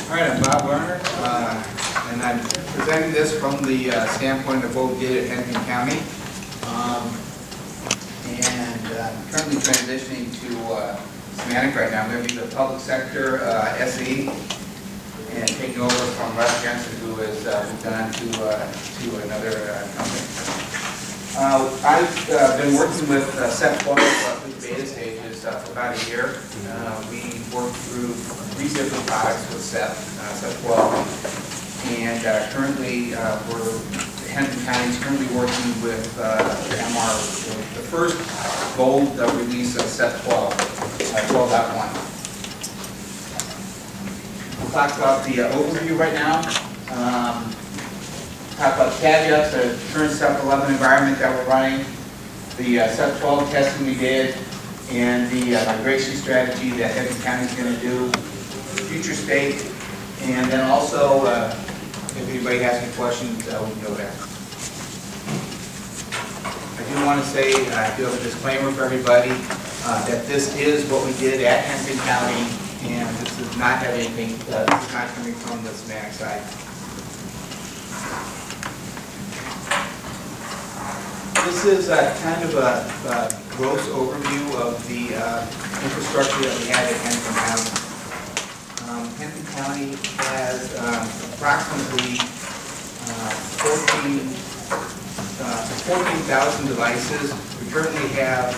All right, I'm Bob Lerner, and I'm presenting this from the standpoint of what we did at Hennepin County. I'm currently transitioning to Symantec right now. I'm going to be the public sector SE and taking over from Russ Jensen, who has moved on to another company. I've been working with SEP 12 through the beta stages for about a year. We worked through 3 different products with SEP 12, and currently Hennepin County is currently working with MR, the first gold release of SEP 12.1. We'll talk about the overview right now. Talk about caveats, the current SEP 11 environment that we're running, the SEP 12 testing we did, and the migration strategy that Hennepin County is going to do, future state, and then also, if anybody has any questions, we can go there. I do want to say, I do have a disclaimer for everybody, that this is what we did at Hennepin County, and this does not have anything, this is not coming from the Symantec side. This is kind of a gross overview of the infrastructure that we had at Hennepin County. Hennepin County has approximately 14,000 devices. We currently have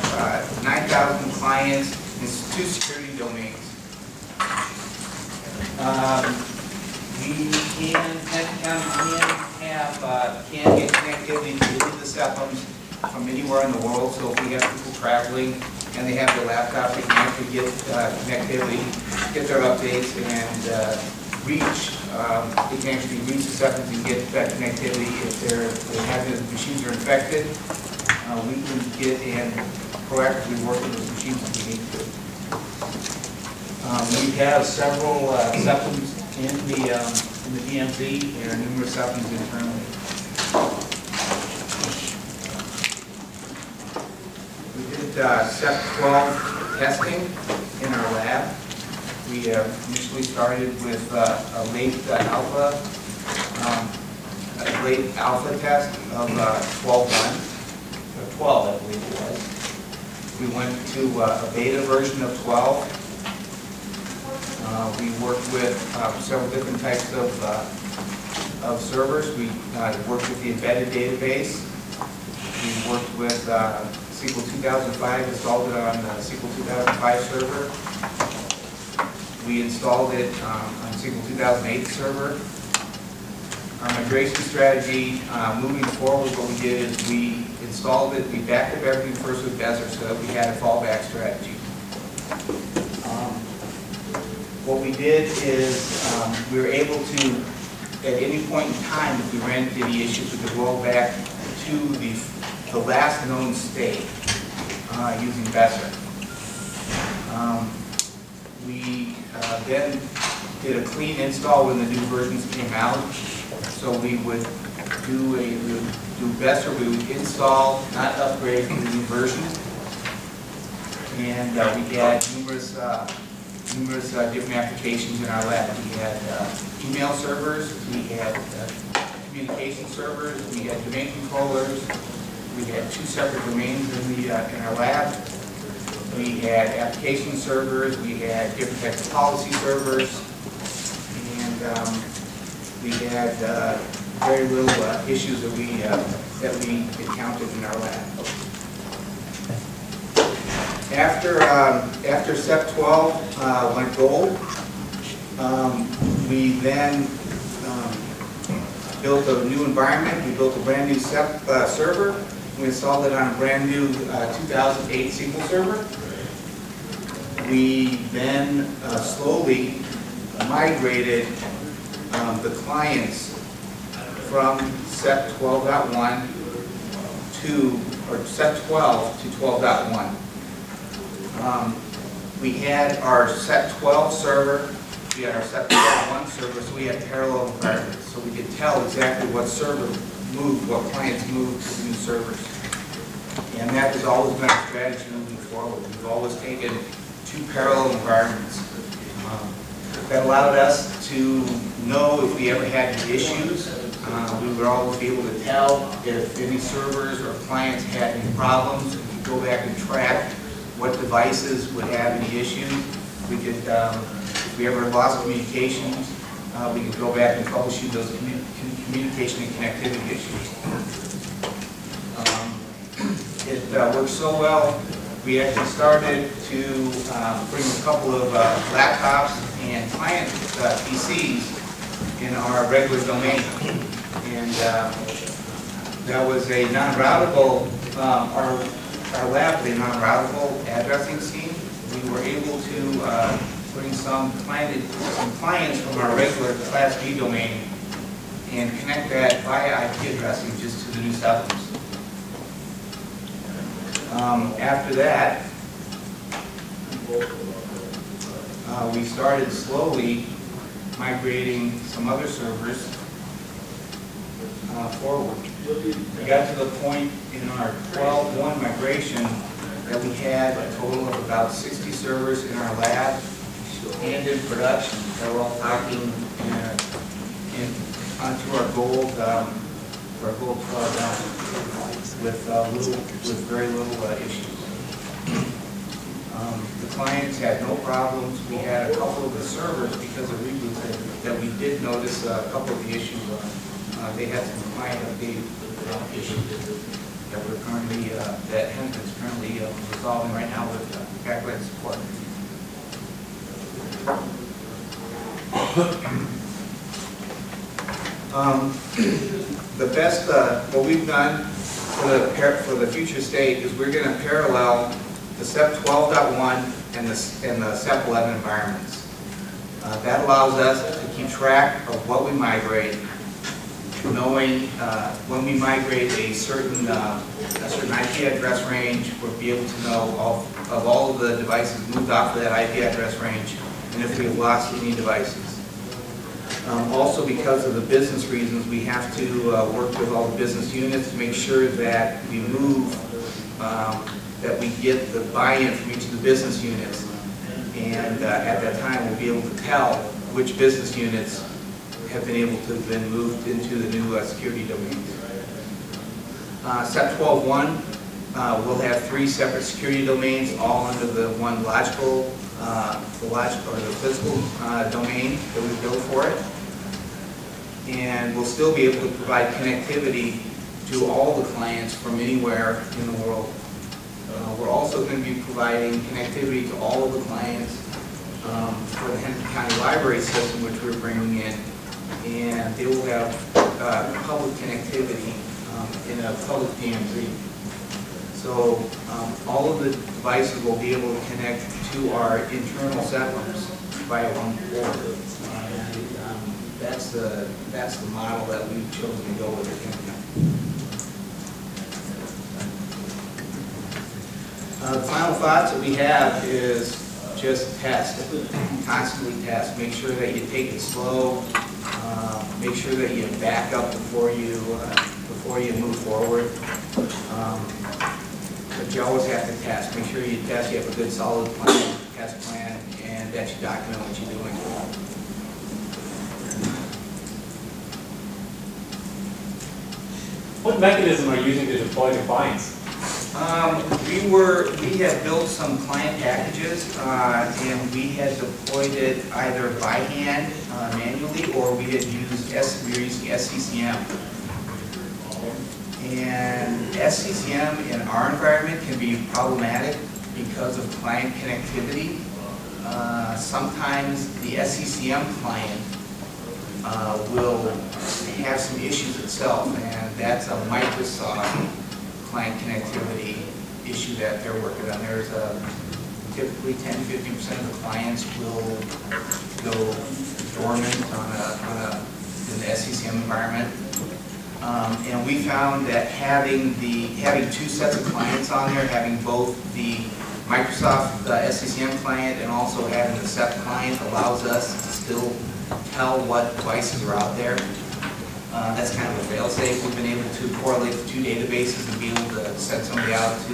9,000 clients and 2 security domains. Hennepin County can get connectivity to the SEPMs from anywhere in the world. So if we have people traveling and they have their laptop, they can actually get connectivity, get their updates, and reach. They can actually reach the SEPMs and get that connectivity. If the machines are infected, we can get in proactively work with those machines if we need to. We have several SEPMs in the DMZ and numerous SEPMs internally. We did SEP 12 testing in our lab. We initially started with a late alpha test of 12.1, 12 I believe it was. We went to a beta version of 12. We worked with several different types of servers. We worked with the embedded database. We worked with SQL 2005, installed it on the SQL 2005 server. We installed it on SQL 2008 server. Our migration strategy, moving forward, what we did is we installed it, we backed up everything first with Desert so that we had a fallback strategy. What we did is we were able to, at any point in time, if we ran into any issues, we could roll back to the last known state using Besser. We then did a clean install when the new versions came out. So we would do Besser, we would install, not upgrade to the new version. And we had numerous different applications in our lab. We had email servers, we had communication servers, we had domain controllers, we had 2 separate domains in our lab. We had application servers, we had different types of policy servers, and we had very little issues that we encountered in our lab. After SEP 12 went gold, we then built a new environment. We built a brand new SEP server. We installed it on a brand new 2008 SQL server. We then slowly migrated the clients from SEP 12.1 or SEP 12 to 12.1. We had our SEP 12 server, we had our SEP 12.1 server, so we had parallel environments. So we could tell exactly what server moved, what clients moved to the new servers. And that has always been our strategy moving forward. We've always taken 2 parallel environments. That allowed us to know if we ever had any issues. We would always be able to tell if any servers or clients had any problems. We could go back and track what devices would have any issues. We could, if we ever lost communications, we could go back and troubleshoot those communication and connectivity issues. It worked so well, we actually started to bring a couple of laptops and client PCs in our regular domain. And that was a non-routable, our lab was a non-routable addressing scheme. We were able to bring some clients from our regular Class B domain and connect that via IP addressing just to the new subnets. After that, we started slowly migrating some other servers forward. We got to the point in our 12.1 migration that we had a total of about 60 servers in our lab and in production that were all talking onto our gold cloud with very little issues. The clients had no problems. We had a couple of the servers, because of reboots, that we did notice a couple of the issues. They had some client update issues that we're currently, that Henton's currently resolving right now with backlight support. The best, what we've done for the future state is we're going to parallel the SEP 12.1 and the SEP 11 environments. That allows us to keep track of what we migrate, knowing when we migrate a certain IP address range, we'll be able to know of all of the devices moved off of that IP address range, and if we've lost any devices. Also, because of the business reasons, we have to work with all the business units to make sure that we move, that we get the buy-in from each of the business units. And at that time, we'll be able to tell which business units have been able to have been moved into the new security domains. SEP 12.1 will have 3 separate security domains, all under the one logical, the physical domain that we built for it. And we'll still be able to provide connectivity to all the clients from anywhere in the world. We're also going to be providing connectivity to all of the clients for the Henton County Library System, which we're bringing in, and they will have public connectivity in a public DMZ. So all of the devices will be able to connect to our internal systems via one port. That's the model that we've chosen to go with. The final thoughts that we have is just test, constantly test. Make sure that you take it slow. Make sure that you back up before you move forward. But you always have to test. Make sure you test. You have a good, solid plan, test plan, and that you document what you're doing. What mechanism are you using to deploy the clients? We had built some client packages, and we had deployed it either by hand, manually, or we were using SCCM. And SCCM in our environment can be problematic because of client connectivity. Sometimes the SCCM client will have some issues itself, and that's a Microsoft client connectivity issue that they're working on. There's typically 10 to 15% of the clients will go dormant in the SCCM environment. And we found that having 2 sets of clients on there, having both the Microsoft SCCM client and also having the SEP client, allows us to still tell what devices are out there. That's kind of a fail-safe. We've been able to correlate the 2 databases and be able to send somebody out to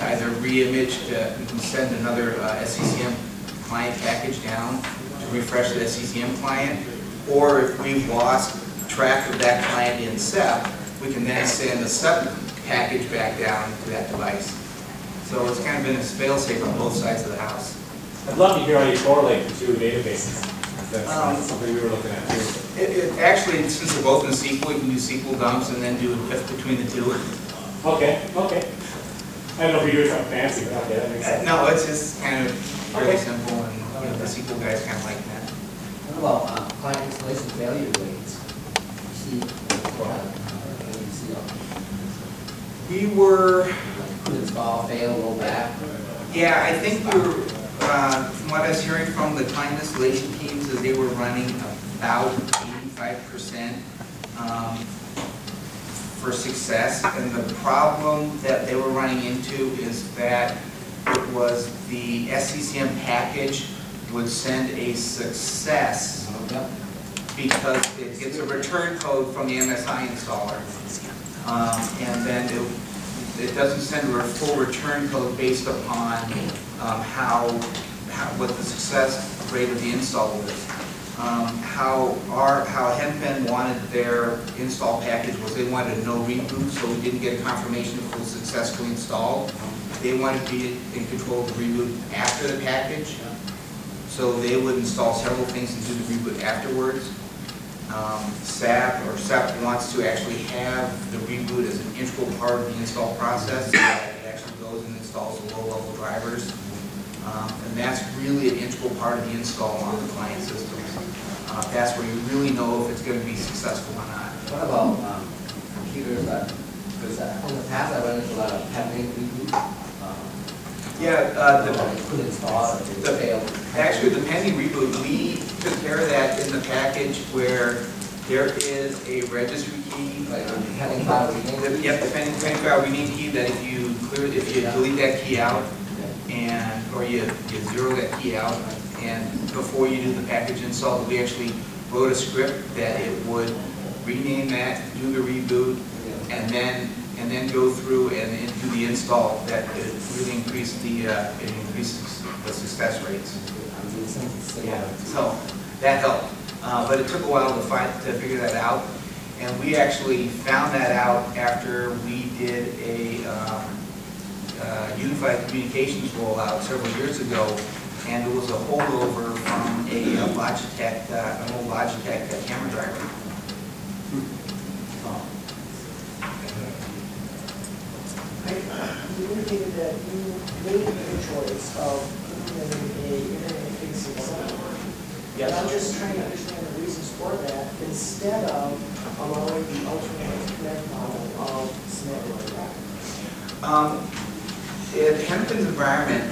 either re-image, we can send another SCCM client package down to refresh the SCCM client, or if we've lost track of that client in SEP, we can then send a SEP package back down to that device. So it's kind of been a fail-safe on both sides of the house. I'd love to hear how you correlate the two databases. That's something we were looking at too. Actually, since they're both in SQL, you can do SQL dumps and then do a diff between the two. Okay. I don't know if you're doing something fancy, but okay, that makes sense. No, it's just kind of really simple, and the SQL guys kind of like that. What about client installation failure rates? You see, We were, could install, fail, roll back. yeah, I think we were, from what I was hearing from the client installation teams, is they were running about 85% for success. And the problem that they were running into is that it was the SCCM package would send a success because it gets a return code from the MSI installer. And then it doesn't send a full return code based upon what the success rate of the install is. How Henpen wanted their install package was they wanted a no reboot, so we didn't get a confirmation of full successfully installed. They wanted to be in control of the reboot after the package, so they would install several things and do the reboot afterwards. SEP wants to actually have the reboot as an integral part of the install process, so that it actually goes and installs the low-level drivers. And that's really an integral part of the install on the client systems. That's where you really know if it's going to be successful or not. What about computers that, because in the past I run into a lot of pending reboots. Could install it, it failed. Actually, the pending reboot, we took care of that in the package where there is a registry key. Like pending file rename key? Yep, the pending file rename key that if you delete that key out, or you zero that key out, and before you do the package install, we actually wrote a script that it would rename that, do the reboot, and then go through and do the install. That it really increased it increases the success rates. Yeah, so that helped, but it took a while to figure that out, and we actually found that out after we did a unified communications rollout several years ago, and it was a holdover from an old Logitech camera driver. You indicated that you made the choice of putting in a internet-facing site. Yes. I'm just trying to understand the reasons for that instead of allowing the alternate connect model of Symantec. In Henpen's environment,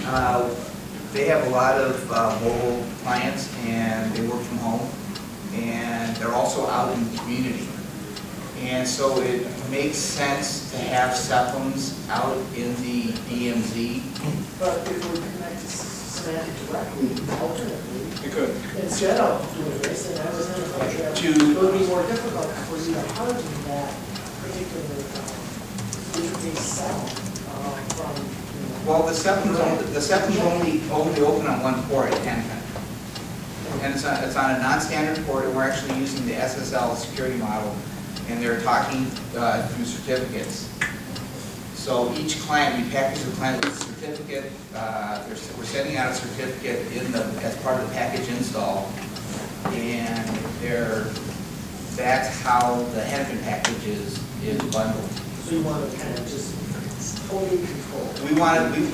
they have a lot of mobile clients, and they work from home, and they're also out in the community. And so it makes sense to have SEPs out in the DMZ. But if we connect to Symantec directly, alternately, You could. instead of doing this, then I was in a contract, To- it would be more difficult for you to harden that particular interface cell from. Well, the SEPs only open on one port at Henpen. And it's on a non-standard port, and we're actually using the SSL security model, and they're talking through certificates. So each client, we package the client with a certificate. We're sending out a certificate as part of the package install, and that's how the Henpen package is bundled. So you want to kind of just totally control. We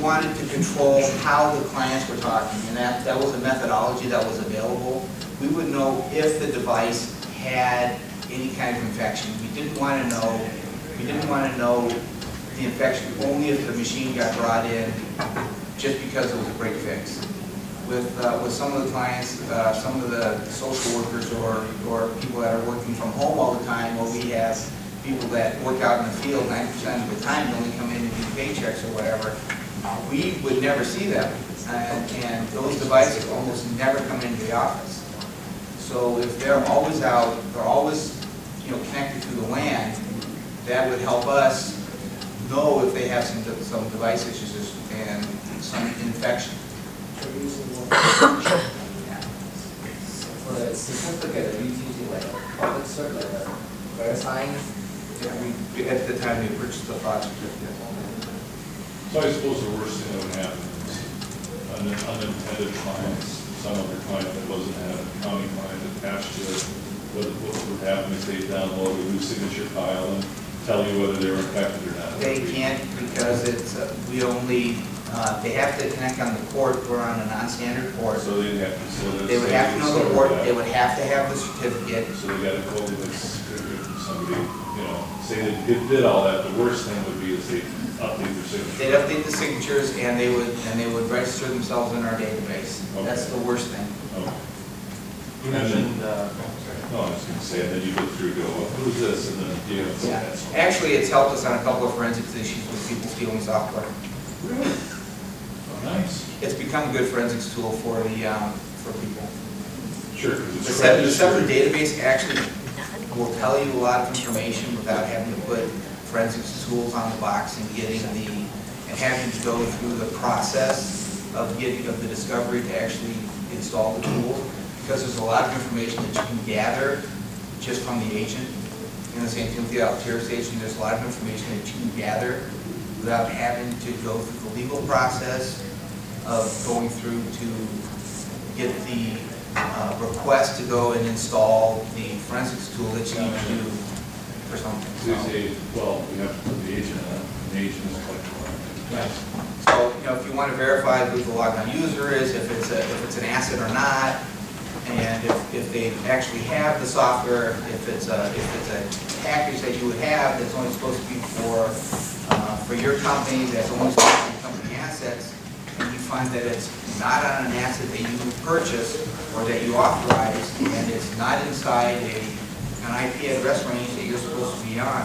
wanted to control how the clients were talking, and that was a methodology that was available. We would know if the device had any kind of infection. We didn't want to know the infection only if the machine got brought in just because it was a break fix. With some of the clients, some of the social workers or people that are working from home all the time, or we have people that work out in the field 90% of the time, only come in and do paychecks or whatever, we would never see them. And those devices almost never come into the office. So if they're always out, they're always connected to the LAN, that would help us know if they have some device issues and some infection. So using more. Yeah. certificate, are you using like a public cert, like a verifying? At the time we purchased the fraud certificate. So I suppose the worst thing that would happen is unintended clients, some other client that wasn't an accounting client attached to it. What would happen is they download a new signature file and tell you whether they were infected or not. They can't because it's, we only, they have to connect on the port, we're on a non-standard port. So they'd have to, They would have to know the port, they would have to have the certificate. So they got a code that's from somebody, you know, say they did all that. The worst thing would be is they update their signature. They'd update the signatures and they would register themselves in our database. Okay. That's the worst thing. Okay. You mentioned, No, I was going to say, and then you go through, go, well, who's this, and then you know, so Yeah. that's. Actually, it's helped us on a couple of forensics issues with people stealing software. Really? Oh, nice. It's become a good forensics tool for the, for people. Sure, because The it's separate registered. database actually will tell you a lot of information without having to put forensics tools on the box and getting the, and having to go through the process of getting, of the discovery to actually install the tool. Because there's a lot of information that you can gather just from the agent. In the St. Timothy Altier station, there's a lot of information that you can gather without having to go through the legal process of going through to get the request to go and install the forensics tool that you need to do for something. So you say, well, we have to put the agent on, the agent is collecting. Right. So, you know, if you want to verify who the logged-on user is, if it's an asset or not, and if they actually have the software, if it's a package that you would have that's only supposed to be for your company, that's only supposed to be company assets, and you find that it's not on an asset that you purchased or that you authorized, and it's not inside an IP address range that you're supposed to be on,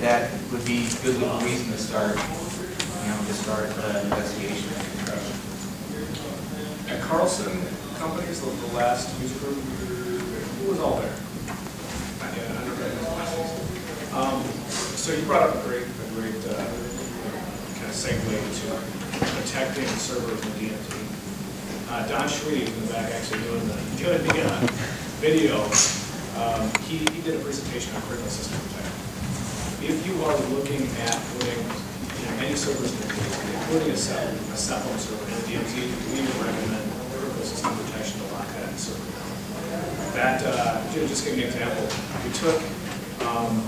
that would be a good little reason to start, to start an investigation. At Carlson Companies, the last user group, who was all there? Not yet, I don't know. So you brought up a great kind of segue to protecting servers and DMZ. Don Schweed in the back actually doing the video. He did a presentation on critical system protection. If you are looking at putting any servers in the DMZ, including a SEP server in the DMZ, we would recommend critical system protection to lock that server down. That, just give you an example, we took,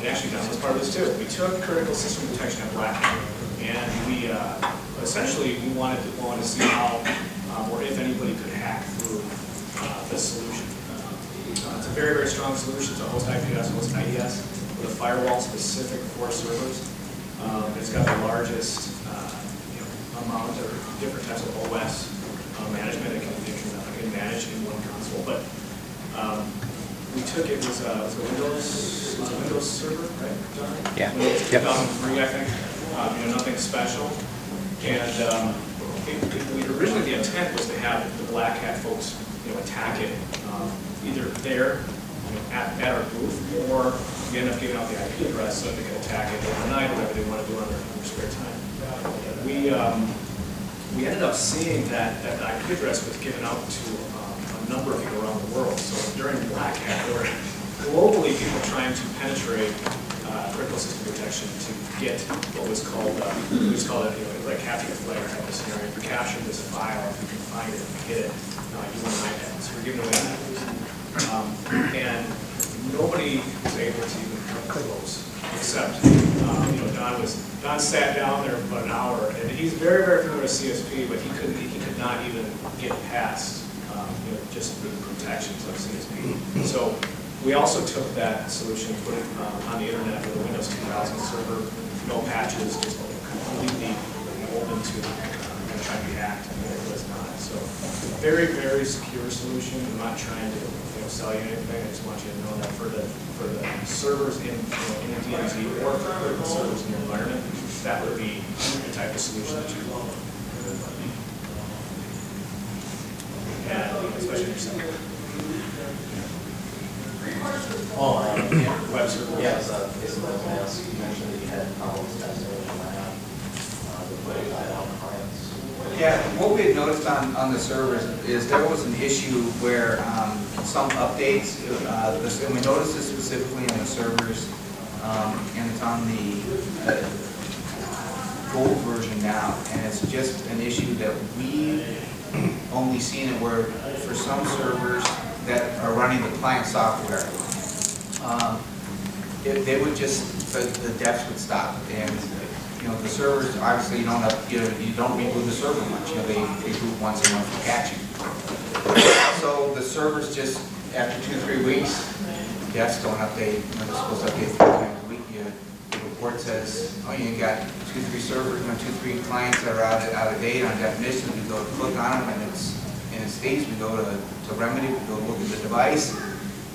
actually Don was part of this too, we took critical system protection at Black Hat, and we essentially we wanted to see how or if anybody could hack through this solution. It's a very, very strong solution. It's a host IPS, host IES, with a firewall specific for servers. It's got the largest amount of different types of OS management it can manage in one console. But we took it was a Windows server, right? Yeah. Windows 2003, I think. Nothing special. And originally the intent was to have the Black Hat folks, attack it either there at our booth, or we end up giving out the IP address so that they can attack it overnight, whatever they want to do on their spare time. We ended up seeing that the IP address was given out to a number of people around the world. So during Black Hat, there were globally people trying to penetrate critical system protection to get what was called like capture the flag type of scenario. If you capture this file, if you can find it and hit it, you want an iPad. So we're giving away that. And nobody was able to even come close, except Don sat down there for about an hour, and he's very, very familiar with CSP, but he could not even get past just the protections of CSP. So we also took that solution, put it on the internet with a Windows 2000 server, no patches, just completely open to trying to be hacked, and it was not. So very, very secure solution. I'm not trying to sell you anything. I just want you to know that for the servers in the DMZ or for critical servers in your environment, that would be the type of solution that you want. And especially yourself. Web server. Yeah, so basically I was going to ask, you mentioned that you had problems testing with the lab, with IDOM clients. Yeah, what we had noticed on the servers is there was an issue where some updates, and we noticed this specifically in the servers, and it's on the gold version now, and it's just an issue that we only seen it where for some servers that are running the client software, they would just, the defs would stop, and the servers, obviously you don't reboot the server much, they boot once a month for patching. So the servers just, after 2 or 3 weeks, defs don't update, they're supposed to update 3 times a week. The report says, oh, you got 2 or 3 servers, 2 or 3 clients that are out of date on definitions. We go to click on them, and it states. We go to remedy, we go look at the device,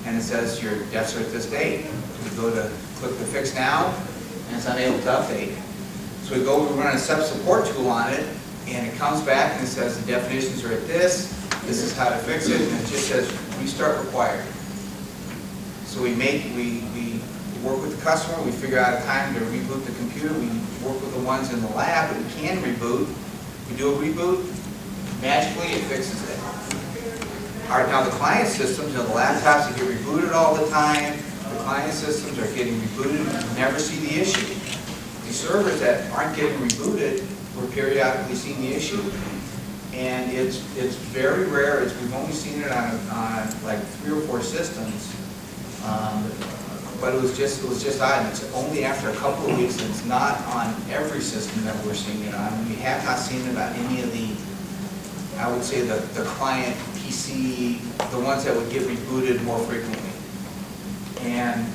and it says your defs are at this date. We go to click the fix now, and it's unable to update. So we run a SEP support tool on it, and it comes back and it says the definitions are at this is how to fix it, and it just says restart required. So we work with the customer, we figure out a time to reboot the computer, we work with the ones in the lab that we can reboot. We do a reboot, magically it fixes it. Now the client systems, the laptops that get rebooted all the time, the client systems are getting rebooted, we never see the issue. The servers that aren't getting rebooted, we're periodically seeing the issue. And it's very rare. We've only seen it on like 3 or 4 systems, but it was just odd. It's only after a couple of weeks. It's not on every system that we're seeing it on. We have not seen it on any of the, I would say the client PC, the ones that would get rebooted more frequently. And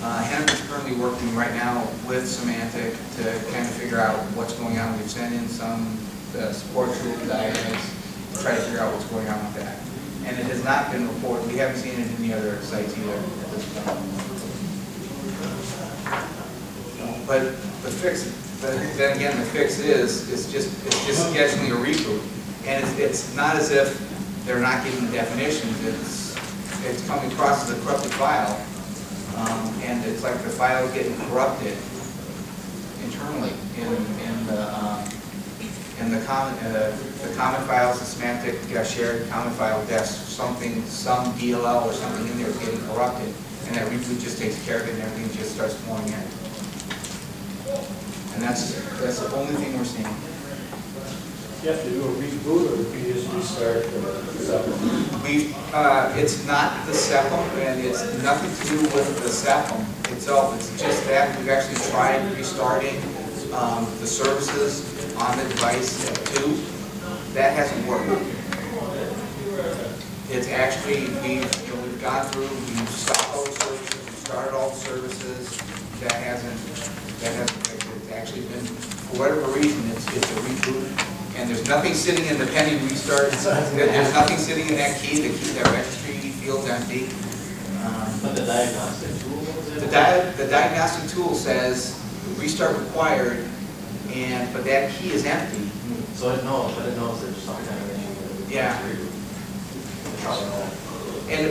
Henrik is currently working right now with Symantec to kind of figure out what's going on. We've sent in some support tool diagrams to try to figure out what's going on with that. And it has not been reported. We haven't seen it in any other sites either at this point. But then again, the fix is just scheduling a reboot, and it's not as if they're not getting the definitions. It's coming across as a corrupted file, and it's like the file is getting corrupted internally in the common files, the Symantec shared common file desk, some DLL or something in there is getting corrupted, and that reboot just takes care of it, and everything just starts flowing in. And that's the only thing we're seeing. You have to do a reboot, or you can just restart the SEP? It's not the SEPM, and it's nothing to do with the SEPM itself. It's just that we've actually tried restarting the services on the device too. That hasn't worked. It's actually, we've gone through, we've stopped all the services, we've started all the services. That hasn't fixed it. It's actually been, for whatever reason, it's a reboot. And there's nothing sitting in the pending restart. There's nothing sitting in that key. That registry field's empty. But the diagnostic tool, the diagnostic tool says restart required, but that key is empty. So it knows there's some kind of issue. Yeah.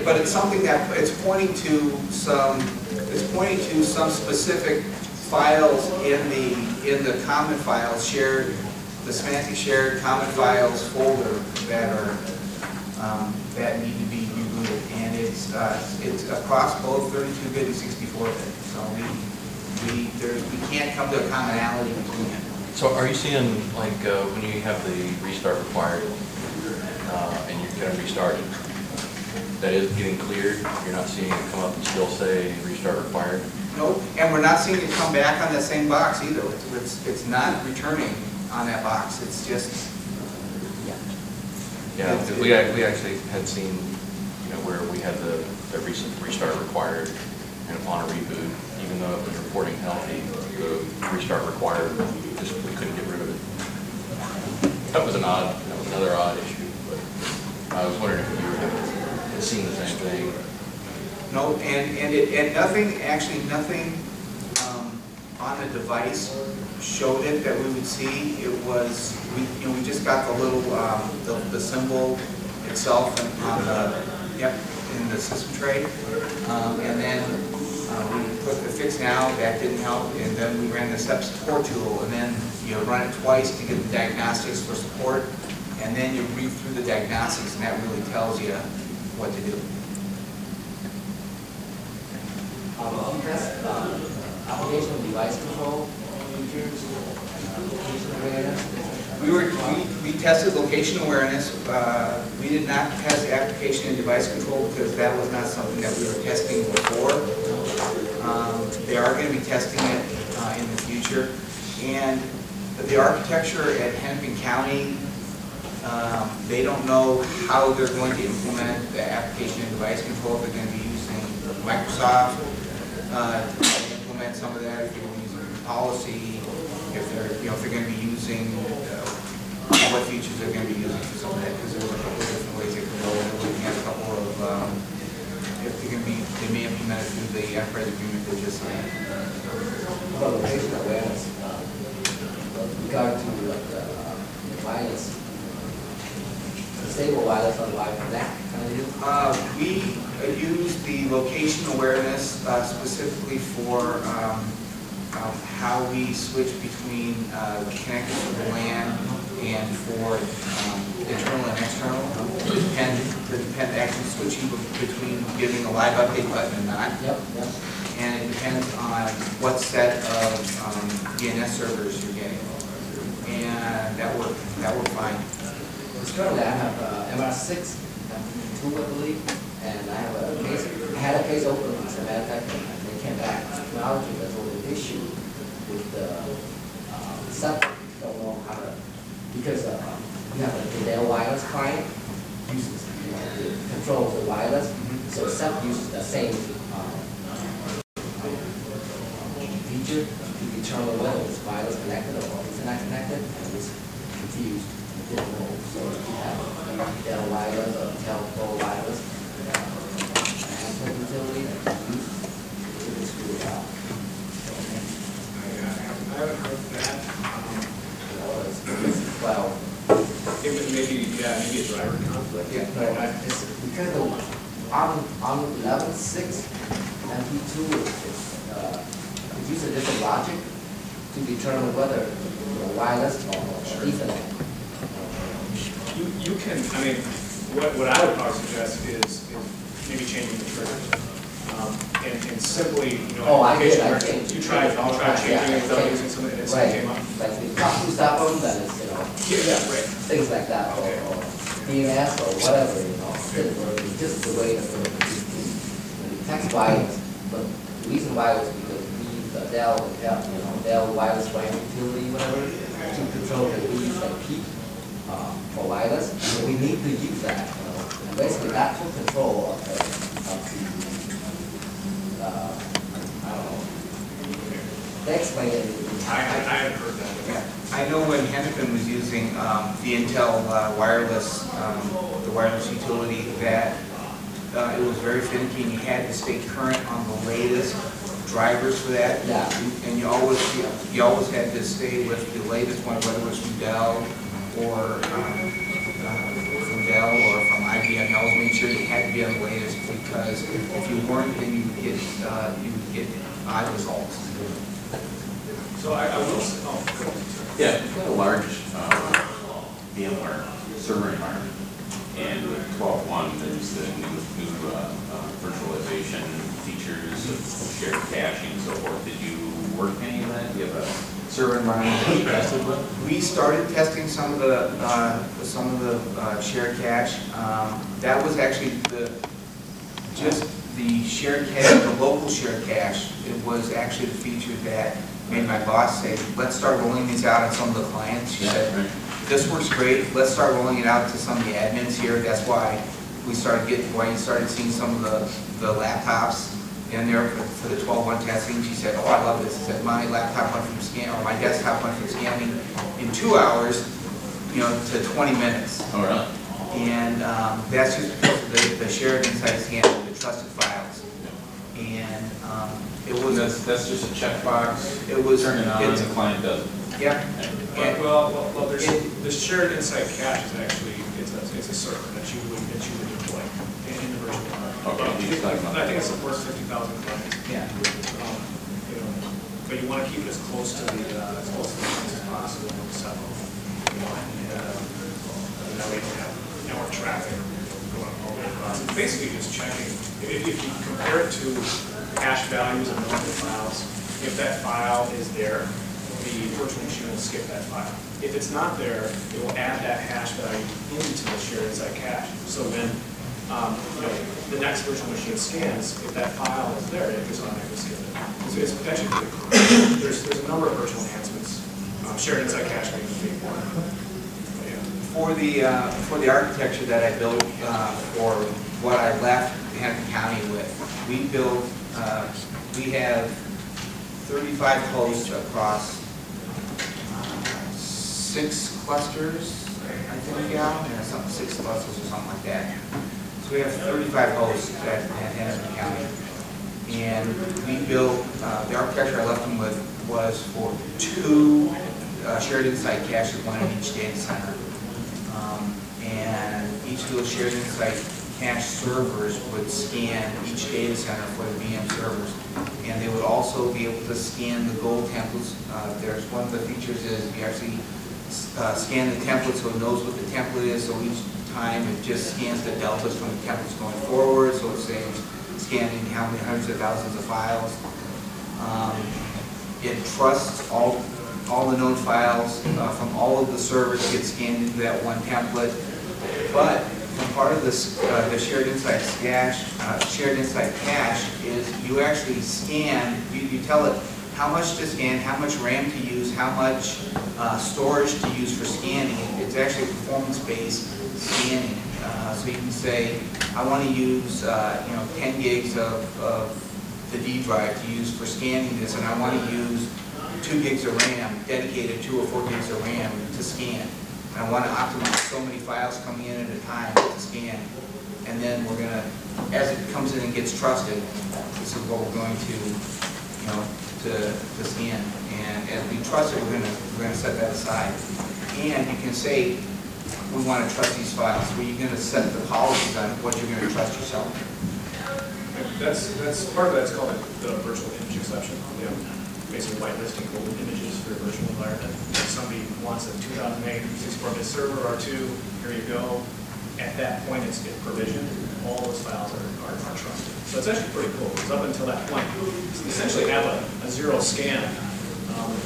But it's something that it's pointing to some specific files in the common files shared, the Symantec shared common files folder that need to be rebooted, and it's across both 32-bit and 64-bit. So we can't come to a commonality between them. So are you seeing, like, when you have the restart required and you're going to restart it, that is getting cleared? You're not seeing it come up and still say restart required? Nope, and we're not seeing it come back on that same box either. It's not returning on that box. It's just... Yeah, because we actually had seen, where we had the recent restart required, and upon a reboot, even though it was reporting healthy, the restart required, we couldn't get rid of it. That was another odd issue, but I was wondering if you had seen the same thing. No, and nothing on the device showed it that we would see. It was, we just got the little, the symbol itself in the system tray, and then we put the fix now. That didn't help, and then we ran the SEP support tool, and then you run it twice to get the diagnostics for support, and then you read through the diagnostics, and that really tells you what to do. device control features, location awareness? We tested location awareness. We did not test application and device control because that was not something that we were testing before. They are going to be testing it in the future. And the architecture at Hennepin County, they don't know how they're going to implement the application and device control. If they're going to be using Microsoft to implement some of that, if they're going to be using policy, if they're going to be using what features they're going to be using for some of that, because there's a couple of different ways they can go. We're looking at a couple of, if they're going to be, they may implement it through the enterprise agreement they just signed. About location awareness, with regard to the wireless, stable wireless on Wi Connect, kind of use? We use the location awareness specifically for how we switch between connected to the LAN and for internal and external. Depend actually switching between giving a live update button and not. Yep. And it depends on what set of DNS servers you're getting. And that worked fine. Because currently I have MR6, MP2 I believe, and I have a case, I had a case open in Symantec, and they came back. Technology was an issue with the SEP. Don't know how to, because we have a Dell wireless client, uses controls the wireless, so SEP uses the same feature to determine whether it's wireless connected or it's not connected, and it was confused. It didn't know. So if you have Dell wireless or Telco wireless, and utility that you use, it will screw it up. I haven't heard of that. Well, Maybe a driver conflict. yeah, no, it's because on 11.6 MP2 it uses a different logic to determine whether wireless or Ethernet. You can, I mean, what I would probably suggest is maybe changing the triggers. And simply, I did. you tried changing it without using something that came up. Like if you talk to someone, then it's, Right. things like that, or DNS or whatever, it's just the way that the text wireless. But the reason why was because we use the Dell wireless WAN utility, whatever, to control the leads like peak for wireless. So we need to use that, and basically that will control of the I don't know. They explain it. I haven't heard that. Yeah, I know when Hennepin was using the Intel wireless, the wireless utility, that it was very finicky, and you had to stay current on the latest drivers for that. Yeah. And you always had to stay with the latest one, whether it was from Dell or from IBM. You always made sure you had to be on the latest, because if you weren't, then you would get odd results. So I will say, Yeah, we've got a large VMware server environment, and with 12.1, there's the new virtualization features of shared caching and so forth. Did you work any of that? Do you have a server environment that you tested with? We started testing some of the shared cache. That was actually just the shared cache, the local shared cache. It was actually the feature that made my boss say, let's start rolling these out on some of the clients. She said, this works great, let's start rolling it out to some of the admins here. That's why you started seeing some of the laptops in there for the 12.1 testing. She said, oh, I love this. She said, my laptop went from scan, or my desktop went from scanning in 2 hours, to 20 minutes. Oh, really? And that's just because of the shared inside scan, the trusted files. And it was That's just a checkbox. It was turn it on, and the client does it. Yeah. well, there's the shared inside cache is actually it's a server that you would deploy in the virtual environment. I think it supports 50,000 clients. Yeah. But you want to keep it as close to the clients as possible. And that way you don't have network traffic going all the way across. It's basically just checking. If you compare it to cache values of normal files, If that file is there, the virtual machine will skip that file. If it's not there, it will add that hash value into the shared inside cache. So when the next virtual machine scans, if that file is there, it goes automatically skip it. So it's potentially pretty cool. There's a number of virtual enhancements. Shared inside cache being the big one. For the architecture that I built for what I left Hampton County with, we built, we have 35 hosts across 6 clusters, I think, yeah, something 6 clusters or something like that. So we have 35 hosts at Hampton County, and we built the architecture I left them with was for 2 shared inside caches, 1 in each data center. And each of those shared inside cache servers would scan each data center for the VM servers. And they would also be able to scan the gold templates. There's one of the features is you actually scan the template so it knows what the template is. So each time it just scans the deltas from the templates going forward. So it saves scanning how many hundreds of thousands of files. It trusts all the known files from all of the servers get scanned into that one template. But part of this, the shared inside cache is you actually scan. You tell it how much to scan, how much RAM to use, how much storage to use for scanning. It's actually performance-based scanning. So you can say, I want to use 10 gigs of the D drive to use for scanning this, and I want to use 2 gigs of RAM, dedicated 2 or 4 gigs of RAM to scan. And I want to optimize so many files coming in at a time to scan. And then we're going to, as it comes in and gets trusted, this is what we're going to scan. And as we trust it, we're going to set that aside. And you can say, we want to trust these files. Where you're going to set the policies on what you're going to trust yourself. That's part of that's called the virtual image exception. Basically whitelisting golden images for a virtual environment. If somebody wants a 2008 64-bit server R2, here you go. At that point, it's provisioned. All those files are trusted. So it's actually pretty cool, because up until that point, you essentially have a zero scan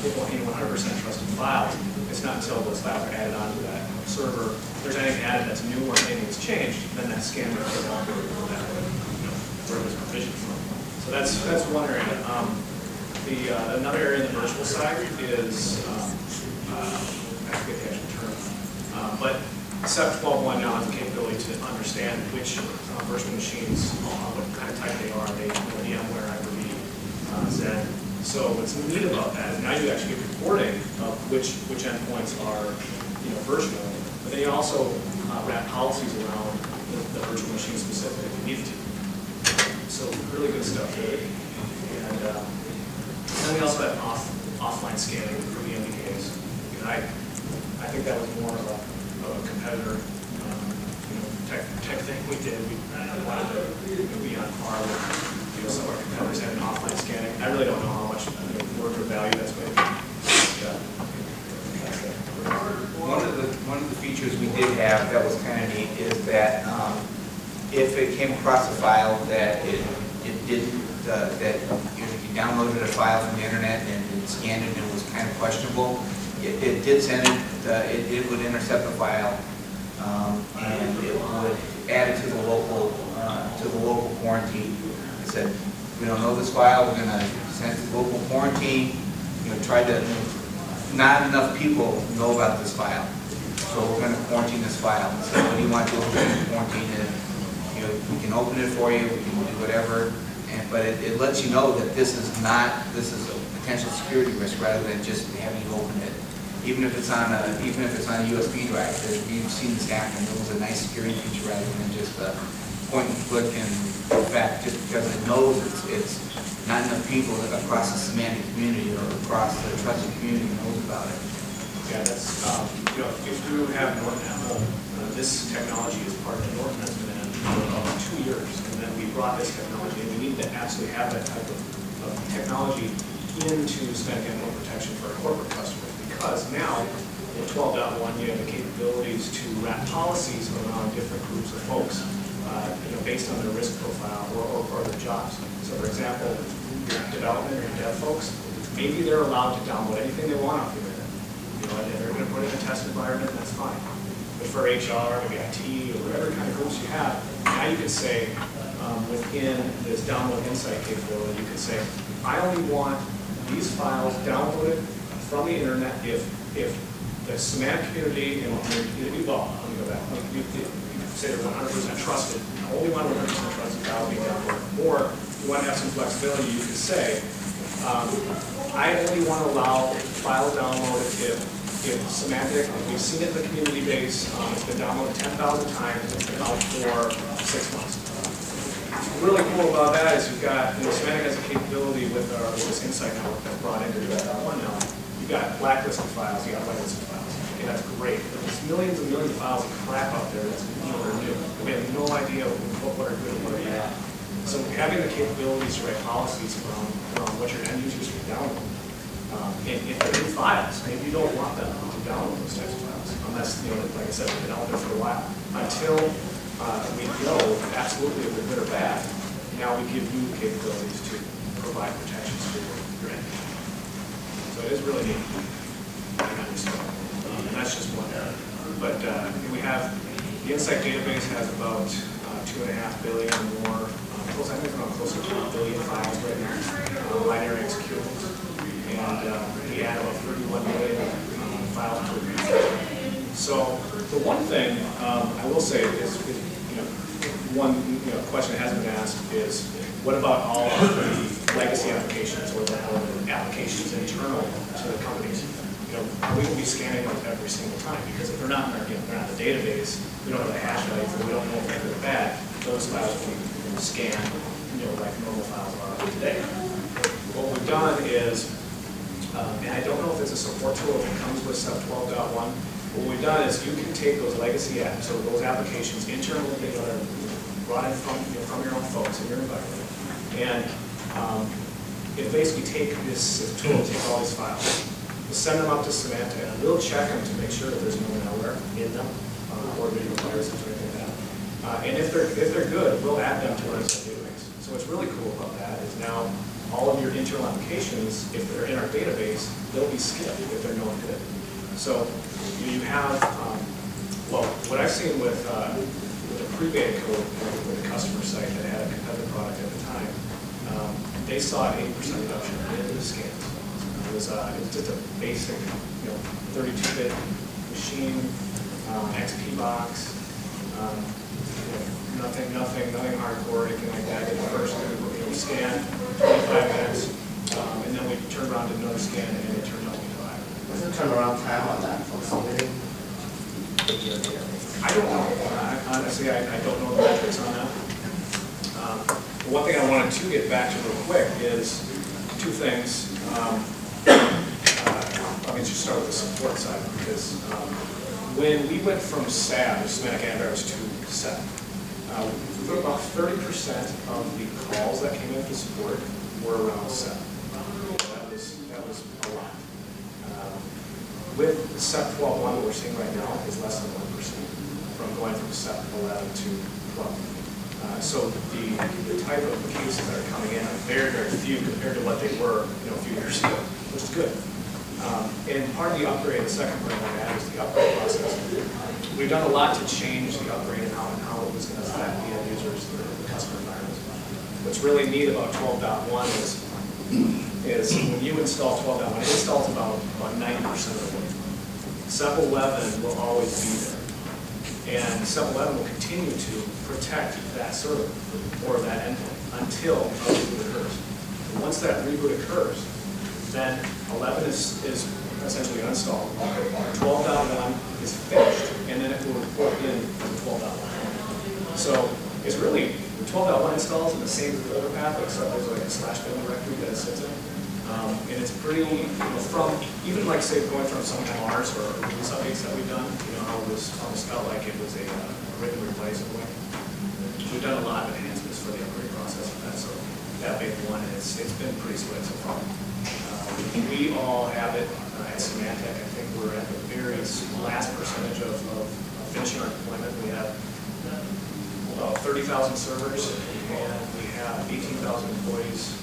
with 100% trusted files. It's not until those files are added onto that server, if there's anything added that's new or anything that's changed, then that scan will take on where it was provisioned from. So that's one area. Another area in the virtual side is, I forget the actual term, but SEP 12.1 now has the capability to understand which virtual machines, what kind of type they are, VMware, Hyper-V, Zen. So what's neat about that is now you actually get reporting of which endpoints are virtual, but then you also wrap policies around the virtual machine specific if you need to. So really good stuff there. And then we also have offline scanning for the MDKs. I think that was more of a competitor tech thing we did. We wanted to be on par with some of our competitors having offline scanning. I really don't know how much work or value that's going to be. One of the features we did have that was kind of neat is that if it came across a file that it didn't that you downloaded a file from the internet and it scanned it and it was kind of questionable, it did send it. It would intercept the file and it would add it to the local quarantine. It said, we don't know this file. We're going to send it to local quarantine. Try to. Not enough people know about this file, so we're going to quarantine this file. So what do you want to do? We're going to quarantine it. We can open it for you. We can do whatever. But it lets you know that this is a potential security risk rather than just having you open it. Even if it's on a USB drive, we've seen this happen. It was a nice security feature rather than just a point and click. And in fact, just because it knows it's not enough people across the Symantec community or across the trusted community knows about it. Yeah, that's if you have Norton at home, this technology is part of Norton has been in for about 2 years, and then we brought this technology, and we need to absolutely have that type of technology into Symantec Endpoint protection for our corporate customers, because now in 12.1 you have the capabilities to wrap policies around different groups of folks. based on their risk profile or their jobs. So for example, your development or dev folks, maybe they're allowed to download anything they want off the internet. And they're going to put it in a test environment, and that's fine. But for HR, maybe IT, or whatever kind of groups you have, now you could say, within this download insight capability, you could say, I only want these files downloaded from the internet if the Symantec community, and let me go back, you say they're 100% trusted, only want 100% trusted files being downloaded. Or you want to have some flexibility, you could say, I only want to allow file downloaded if Symantec, we've seen it in the community base, it's been downloaded 10,000 times, it's been out for 6 months. What's really cool about that is you've got, Symantec has a capability with this Insight network that's brought into one now. You've got blacklisted files, you've got whitelisted files. Okay, that's great. There's millions and millions of files of crap out there that's new. We have no idea what are good and what are bad. So having the capabilities to write policies from what your end users can download. And if they're new files, maybe you don't want them to download those types of files, unless, like I said, they've been out there for a while. Until we know absolutely if they're good or bad, now we give you the capabilities to provide protections to your end users. So it is really neat. And that's just one area. But we have, the Insight database has about 2.5 billion or more, I think it's around closer to 1 billion files right now, binary executables. And we add about 31 million files per week. So the one thing I will say is, one question that hasn't been asked is, what about all of the legacy applications or the applications internal to the companies? We will be scanning them every single time, because if they're not in our, they're not in the database, we don't have the hash values, and we don't know if they're good or bad. Those files will be scanned, like normal files are today. What we've done is, and I don't know if it's a support tool, if it comes with SEP 12.1. What we've done is you can take those legacy apps, so those applications internally that are brought in from your own folks in your environment, and it basically take this tool, take all these files, send them up to Symantec. We'll check them to make sure that there's no malware in them, or video viruses or anything like that. And if they're good, we'll add them to our database. So what's really cool about that is now all of your internal applications, if they're in our database, they'll be skipped if they're not good. So you have, well, what I've seen with the pre-beta code with the customer site that had a competitive product at the time, they saw an 80% reduction in the scans. It was just a basic, 32-bit machine, XP box, nothing hardcore, anything like that. At first, we scanned 25 minutes, and then we turned around to another scan, and it turned out to be 5. What's the turnaround time on that from submitting? I don't know. Honestly, I don't know the metrics on that. But one thing I wanted to get back to real quick is two things. Let me just start with the support side, because when we went from SAP, Symantec Endpoint, to SEP, about 30% of the calls that came in for support were around SEP. That was a lot. With SEP 12.1, what we're seeing right now is less than 1% from going from SEP 11 to 12. So the type of cases that are coming in are very, very few compared to what they were a few years ago, which is good. And part of the upgrade, the second point I want to add is the upgrade process. We've done a lot to change the upgrade and how it was going to affect the end users, the customer environments. What's really neat about 12.1 is when you install 12.1, it installs about 90% of the way. SEP 11 will always be there. And SEP 11 will continue to protect that server or that endpoint until a reboot occurs. And once that reboot occurs, then 11 is essentially uninstalled. 12.1 is finished, and then it will report in to 12.1. So it's really, 12.1 installs in the same folder path, except there's like a /bin directory that it sits in. And it's pretty, from, even like say going from some MRs or release updates that we've done, how it was almost felt like it was a written replace in a way. We've done a lot of enhancements for the upgrade process of that, so that being one, and it's been pretty slick so far. We all have it at Symantec. I think we're at the very last percentage of finishing our deployment. We have about 30,000 servers, and we have 18,000 employees.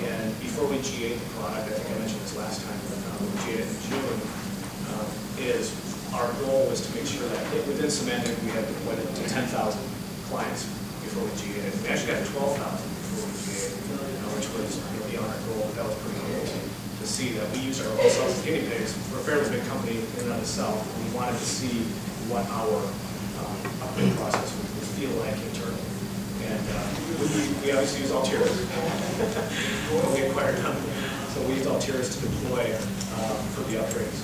And before we GA the product, I think I mentioned this last time, we GA it in June, is our goal was to make sure that within Symantec we had deployed it to 10,000 clients before we GA it. We actually got 12,000 before we GA it, which was beyond our goal. That was pretty cool to see that we use our own selves as guinea pigs. We're a fairly big company in and of itself. We wanted to see what our upgrade process would feel like internally. And we obviously use Altiris when we acquired them. So we used Altiris to deploy for the upgrades.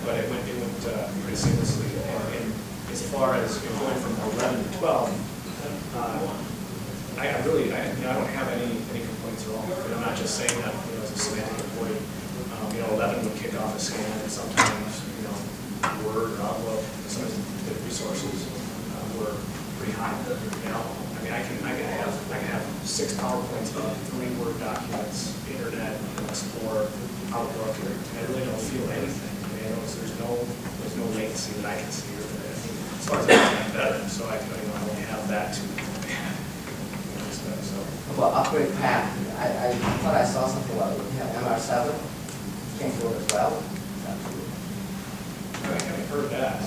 But it went pretty seamlessly. And as far as going from 11 to 12, I don't have any complaints at all. And I'm not just saying that as a Symantec employee. 11 would kick off a scan, and sometimes Word or Outlook, some of the resources were pretty high. I mean, I can have 6 PowerPoints up, 3 Word documents, Internet, Explorer, Outlook, and I really don't feel anything. So there's no latency that I can see. As far as I'm better, so I only have that to. About upgrade path, I thought I saw something about we have MR7 came through as well. I haven't heard that.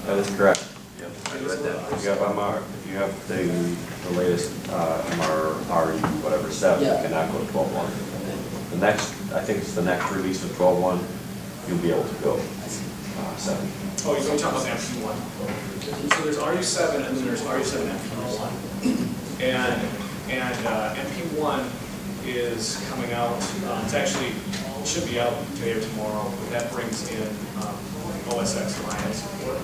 That is correct. Yep, I read that. If you have MR, if you have the latest MRRU, whatever, 7, you cannot go to 12.1. The next, I think it's the next release of 12.1, you'll be able to go 7. Oh, you're talking about MP1. So there's RU7 and then there's RU7 MP1. And MP1 is coming out. It should be out today or tomorrow. But that brings in OS X Lion support.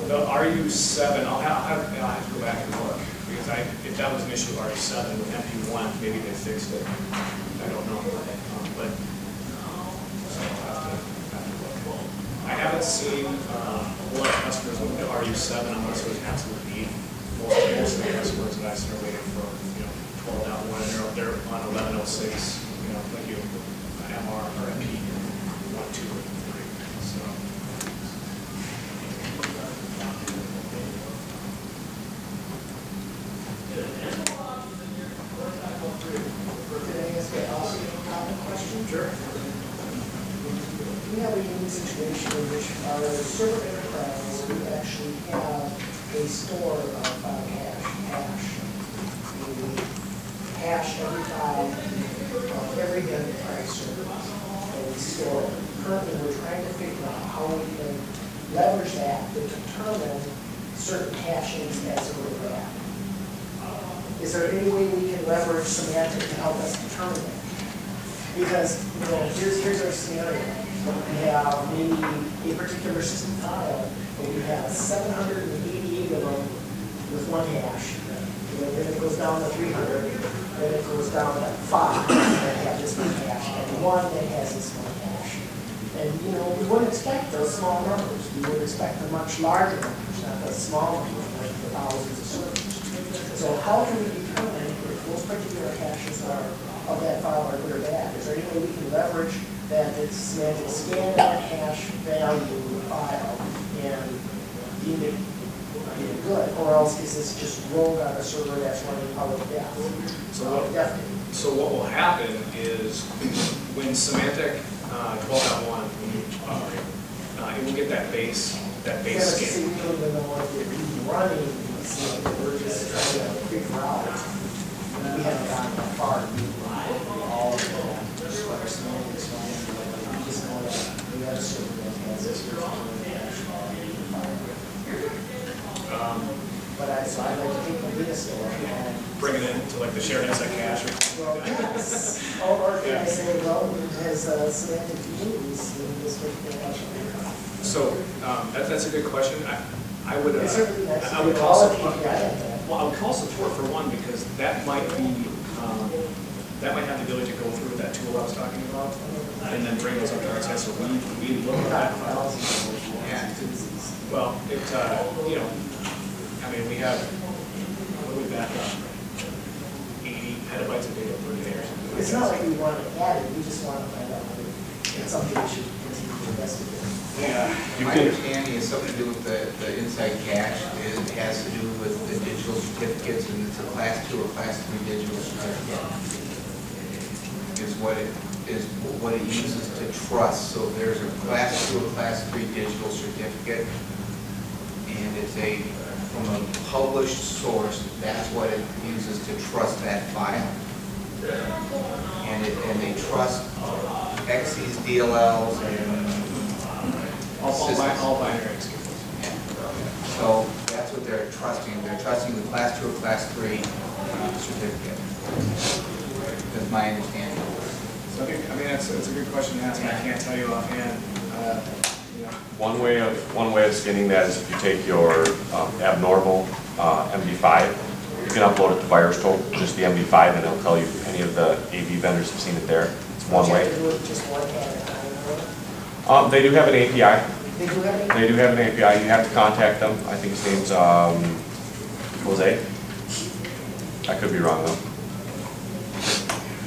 The RU7, I'll have to go back and look because if that was an issue with RU7 with MP1, maybe they fixed it. I don't know, but so I'll have to look. I haven't seen a lot of customers moving to RU7 unless there's an absolute need. Most of the customers that I've seen are waiting for 12.1 and they're on 11.06. Like you, MR or MP 1, 2, or 3. So. Did I ask a question? Sure. We have a unique situation in which our server enterprise, we actually have a store of hash. We hash every file of every enterprise server that we store. Currently, we're trying to figure out how we can leverage that to determine certain hashings as a back. Is there any way we can leverage Symantec to help us determine that? Because here's our scenario. We have maybe a particular system file, but we have 788 of them with 1 hash. And then it goes down to 300, then it goes down to 5 that have this 1 hash, and 1 that has this 1 hash. And we wouldn't expect those small numbers. We would expect the much larger numbers, not the small numbers, like the thousands of servers. So how can we determine if those particular hashes of that file are good or bad? Is there any way we can leverage that it's Symantec scan that hash value file and deem it good, or else is this just rolled on a server that's running public depth? So what will happen is when Symantec 12.1 it will get that base scan. We don't even know if it's running. We're just trying to figure out. We haven't gotten that far. All of that. We just know that we have a server that has this but I'd like to take the data store and bring it into like the shared SI cache or something. Or can I say, well, has Symantec used this particular hash? So that's a good question. I would call support for one because that might have the ability to go through that tool I was talking about and then bring those up to our test. So we look at that. Well, I mean, we have, what do we back up? 80 petabytes of data per day or something. It's not like we want to add it, we just want to find out if it's something we should continue to investigate. My understanding is something to do with the inside cache. It has to do with the digital certificates, and it's a class 2 or class 3 digital certificate. Is what it uses to trust. So there's a class 2 or class 3 digital certificate, and it's from a published source. That's what it uses to trust that file. And they trust XCs, DLLs, and all binary executions. yeah. So that's what they're trusting. They're trusting the class 2 or class 3 certificate. That's my understanding. So I mean, that's a good question to ask, and I can't tell you offhand. You know. One way of skinning that is if you take your abnormal MD5, you can upload it to VirusTotal, just the MD5, and it'll tell you if any of the AV vendors have seen it there. It's one way. They do have an API. They do have an API? They do have an API. You have to contact them. I think his name's Jose. I could be wrong though.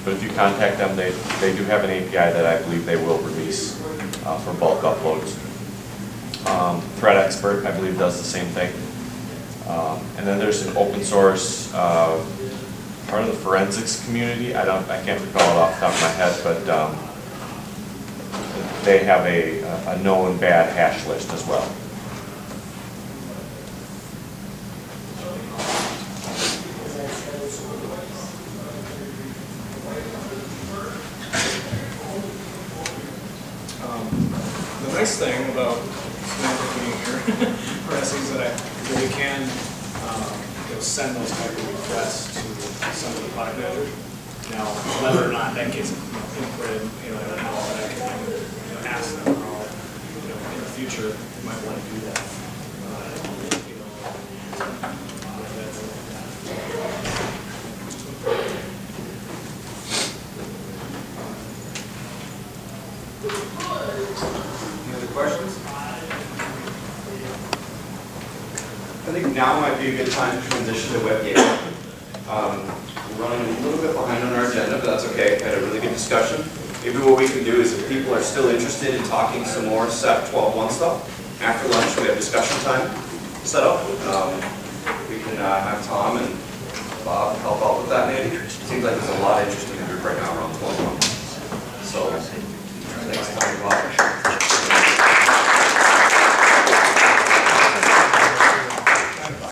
But if you contact them, they do have an API that I believe they will release for bulk uploads. Threat Expert, I believe, does the same thing. And then there's an open source part of the forensics community. I can't recall it off the top of my head, but they have a known bad hash list as well. The nice thing about Symantec being here, for us, is that we can send those type of requests to some of the product managers. Now, whether or not that gets inputted, I don't know, but I can ask them, in the future, you might want to do that. Any other questions? I think now might be a good time to transition to web gateway. We're running a little bit behind on our agenda, but that's okay. We had a really good discussion. Maybe what we can do is if people are still interested in talking some more SEP 12.1 stuff, after lunch we have discussion time set up. We can have Tom and Bob help out with that maybe. Seems like there's a lot of interest in the group right now.